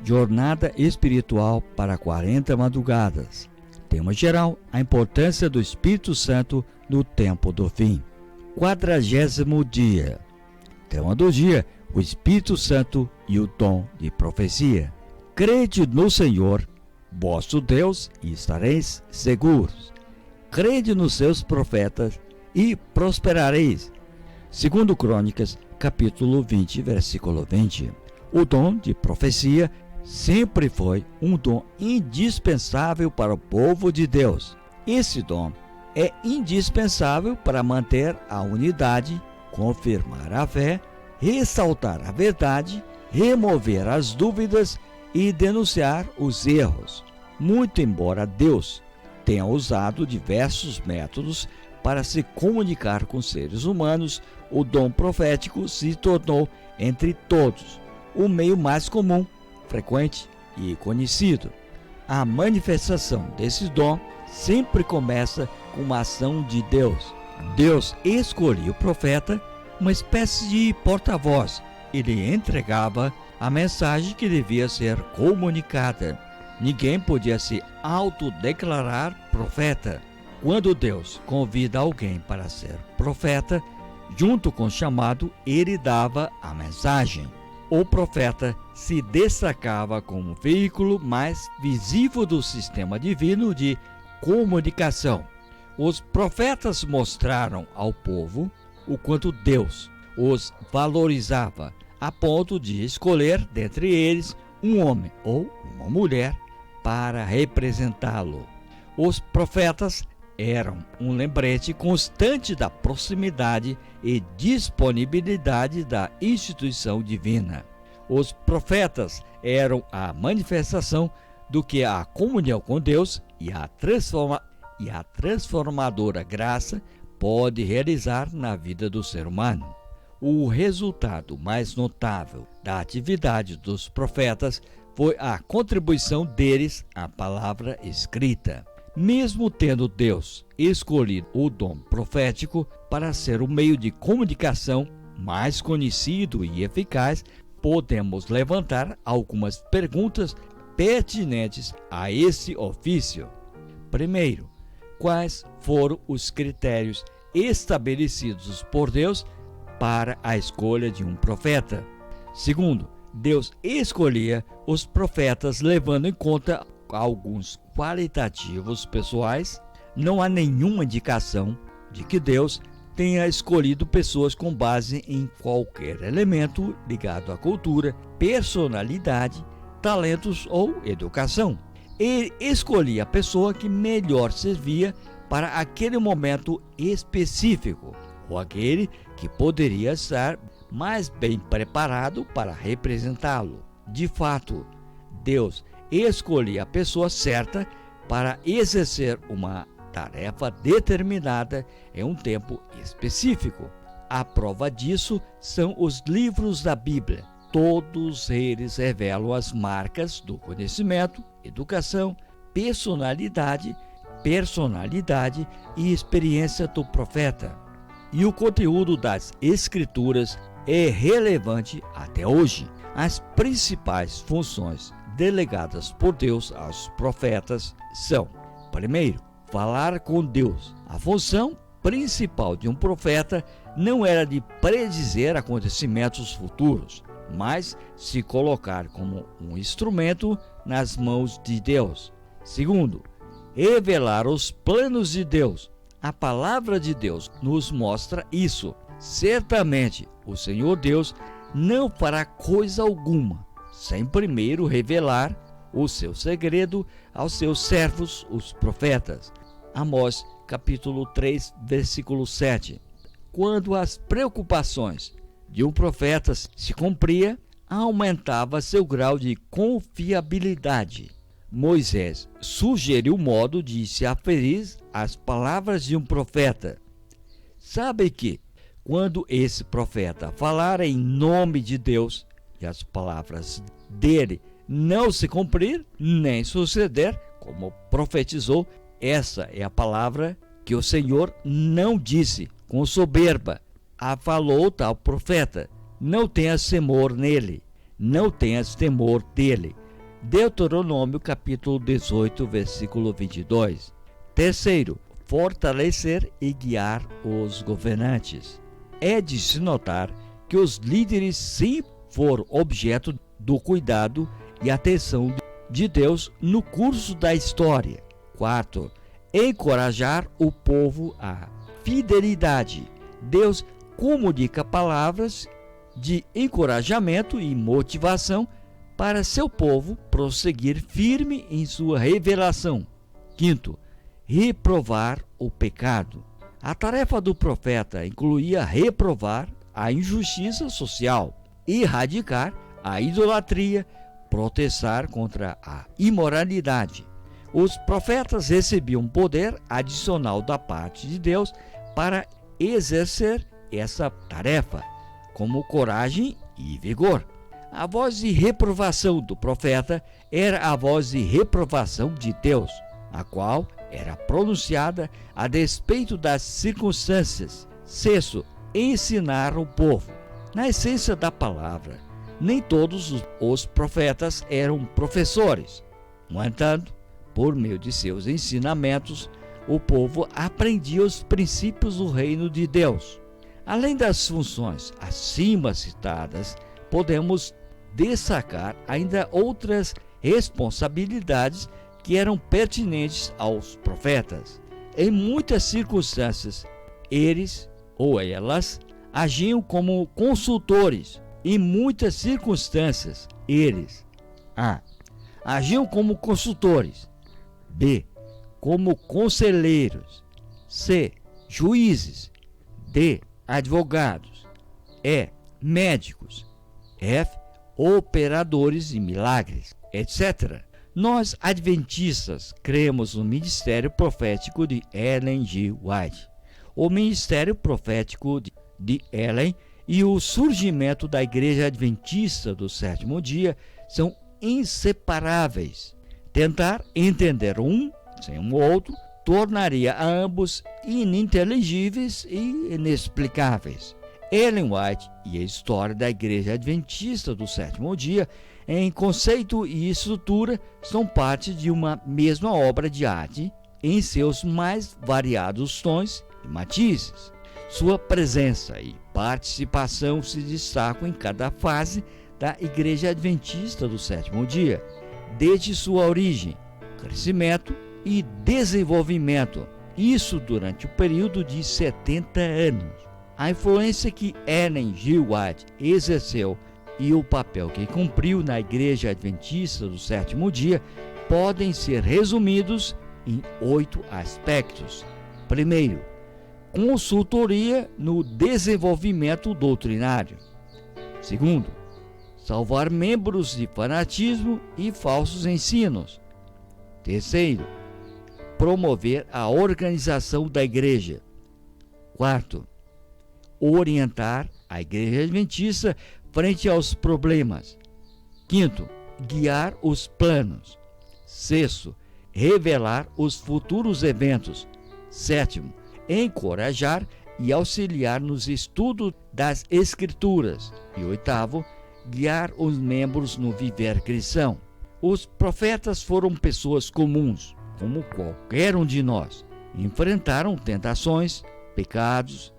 Jornada espiritual para 40 madrugadas. Tema geral: a importância do Espírito Santo no tempo do fim. 40º dia. Tema do dia: o Espírito Santo e o dom de profecia. Crede no Senhor, vosso Deus, e estareis seguros. Crede nos seus profetas e prosperareis. Segundo Crônicas, capítulo 20, versículo 20. O dom de profecia sempre foi um dom indispensável para o povo de Deus. Esse dom é indispensável para manter a unidade, confirmar a fé, ressaltar a verdade, remover as dúvidas e denunciar os erros. Muito embora Deus tenha usado diversos métodos para se comunicar com seres humanos, o dom profético se tornou, entre todos, o meio mais comum, frequente e conhecido. A manifestação desse dom sempre começa com uma ação de Deus. Deus escolhia o profeta, uma espécie de porta-voz. Ele entregava a mensagem que devia ser comunicada. Ninguém podia se autodeclarar profeta. Quando Deus convida alguém para ser profeta, junto com o chamado, ele dava a mensagem. O profeta se destacava como veículo mais visível do sistema divino de comunicação. Os profetas mostraram ao povo o quanto Deus os valorizava, a ponto de escolher dentre eles um homem ou uma mulher para representá-lo. Os profetas eram um lembrete constante da proximidade e disponibilidade da instituição divina. Os profetas eram a manifestação do que a comunhão com Deus e a transformadora graça pode realizar na vida do ser humano. O resultado mais notável da atividade dos profetas foi a contribuição deles à palavra escrita. Mesmo tendo Deus escolhido o dom profético para ser o meio de comunicação mais conhecido e eficaz, podemos levantar algumas perguntas pertinentes a esse ofício. Primeiro, quais foram os critérios estabelecidos por Deus para a escolha de um profeta? Segundo, Deus escolhia os profetas levando em conta alguns qualitativos pessoais. Não há nenhuma indicação de que Deus tenha escolhido pessoas com base em qualquer elemento ligado à cultura, personalidade, talentos ou educação. Ele escolhia a pessoa que melhor servia para aquele momento específico, ou aquele que poderia estar mais bem preparado para representá-lo. De fato, Deus escolher a pessoa certa para exercer uma tarefa determinada em um tempo específico. A prova disso são os livros da Bíblia. Todos eles revelam as marcas do conhecimento, educação, personalidade e experiência do profeta. E o conteúdo das Escrituras é relevante até hoje. As principais funções delegadas por Deus aos profetas são: primeiro, falar com Deus. A função principal de um profeta não era de predizer acontecimentos futuros, mas se colocar como um instrumento nas mãos de Deus. Segundo, revelar os planos de Deus. A palavra de Deus nos mostra isso. Certamente, o Senhor Deus não fará coisa alguma sem primeiro revelar o seu segredo aos seus servos, os profetas. Amós, capítulo 3, versículo 7. Quando as preocupações de um profeta se cumpria, aumentava seu grau de confiabilidade. Moisés sugeriu o modo de se aferir às palavras de um profeta. Sabe que, quando esse profeta falar em nome de Deus e as palavras dele não se cumprir, nem suceder como profetizou, essa é a palavra que o Senhor não disse com soberba. A falou tal profeta: não tenhas temor nele, não tenhas temor dele, Deuteronômio capítulo 18, versículo 22. Terceiro, fortalecer e guiar os governantes. É de se notar que os líderes sempre foram objeto do cuidado e atenção de Deus no curso da história. Quarto, encorajar o povo à fidelidade. Deus comunica palavras de encorajamento e motivação para seu povo prosseguir firme em sua revelação. Quinto, reprovar o pecado. A tarefa do profeta incluía reprovar a injustiça social, erradicar a idolatria, protestar contra a imoralidade. Os profetas recebiam poder adicional da parte de Deus para exercer essa tarefa, como coragem e vigor. A voz de reprovação do profeta era a voz de reprovação de Deus, a qual era pronunciada a despeito das circunstâncias. Sexto, ensinar o povo. Na essência da palavra, nem todos os profetas eram professores. No entanto, por meio de seus ensinamentos, o povo aprendia os princípios do reino de Deus. Além das funções acima citadas, podemos destacar ainda outras responsabilidades que eram pertinentes aos profetas. Em muitas circunstâncias, eles ou elas agiam como consultores. Em muitas circunstâncias, eles a. agiam como consultores, b. como conselheiros, c. juízes, d. advogados, e. médicos, f. operadores de milagres, etc. Nós, adventistas, cremos no ministério profético de Ellen G. White. O ministério profético de Ellen e o surgimento da Igreja Adventista do Sétimo Dia são inseparáveis. Tentar entender um sem o outro tornaria a ambos ininteligíveis e inexplicáveis. Ellen White e a história da Igreja Adventista do Sétimo Dia, em conceito e estrutura, são parte de uma mesma obra de arte em seus mais variados tons e matizes. Sua presença e participação se destacam em cada fase da Igreja Adventista do Sétimo Dia, desde sua origem, crescimento e desenvolvimento, isso durante o período de 70 anos. A influência que Ellen G. White exerceu e o papel que cumpriu na Igreja Adventista do Sétimo Dia podem ser resumidos em 8 aspectos. Primeiro, consultoria no desenvolvimento doutrinário. Segundo, salvar membros de fanatismo e falsos ensinos. Terceiro, promover a organização da igreja. Quarto, orientar a Igreja Adventista frente aos problemas. Quinto, guiar os planos. Sexto, revelar os futuros eventos. Sétimo, encorajar e auxiliar nos estudos das Escrituras. E oitavo, guiar os membros no viver cristão. Os profetas foram pessoas comuns, como qualquer um de nós. Enfrentaram tentações, pecados,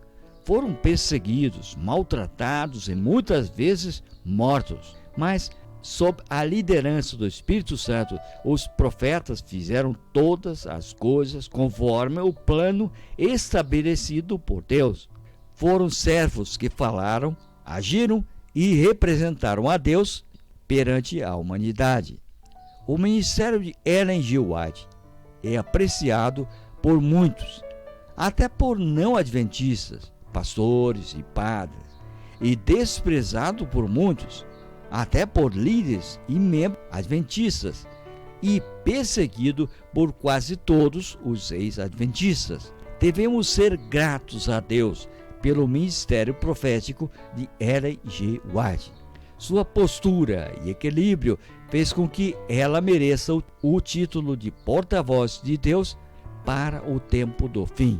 foram perseguidos, maltratados e muitas vezes mortos. Mas, sob a liderança do Espírito Santo, os profetas fizeram todas as coisas conforme o plano estabelecido por Deus. Foram servos que falaram, agiram e representaram a Deus perante a humanidade. O ministério de Ellen G. White é apreciado por muitos, até por não adventistas, pastores e padres, e desprezado por muitos, até por líderes e membros adventistas, e perseguido por quase todos os ex-adventistas. Devemos ser gratos a Deus pelo ministério profético de Ellen G. White. Sua postura e equilíbrio fez com que ela mereça o título de porta-voz de Deus para o tempo do fim.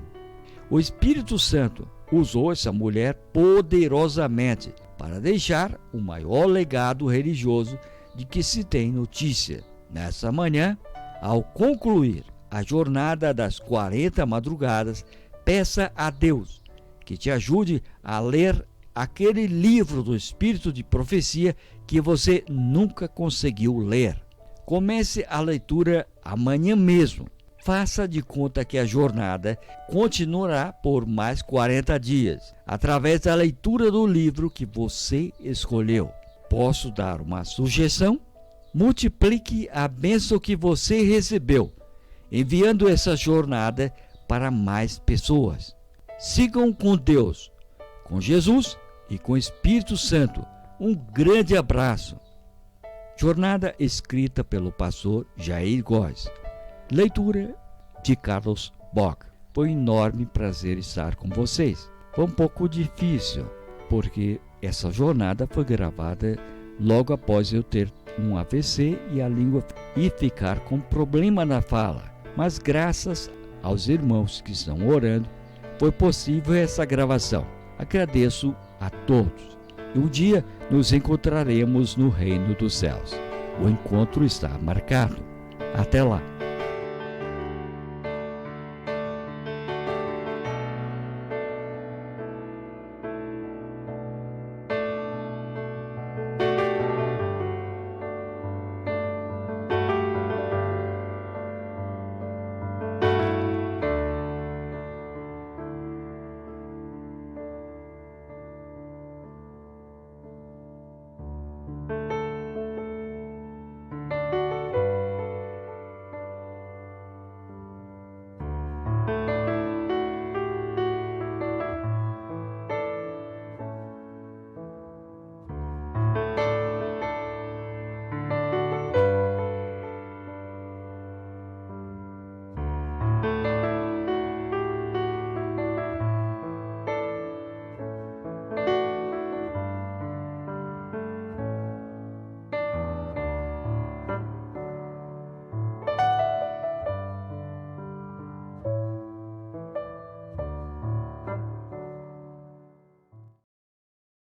O Espírito Santo usou essa mulher poderosamente para deixar o maior legado religioso de que se tem notícia. Nessa manhã, ao concluir a jornada das 40 madrugadas, peça a Deus que te ajude a ler aquele livro do Espírito de Profecia que você nunca conseguiu ler. Comece a leitura amanhã mesmo. Faça de conta que a jornada continuará por mais 40 dias, através da leitura do livro que você escolheu. Posso dar uma sugestão? Multiplique a bênção que você recebeu, enviando essa jornada para mais pessoas. Sigam com Deus, com Jesus e com o Espírito Santo. Um grande abraço. Jornada escrita pelo pastor Jair Góes. Leitura de Carlos Bock. Foi um enorme prazer estar com vocês. Foi um pouco difícil, porque essa jornada foi gravada logo após eu ter um AVC e a língua e ficar com problema na fala. Mas graças aos irmãos que estão orando, foi possível essa gravação. Agradeço a todos. E um dia nos encontraremos no reino dos céus. O encontro está marcado. Até lá.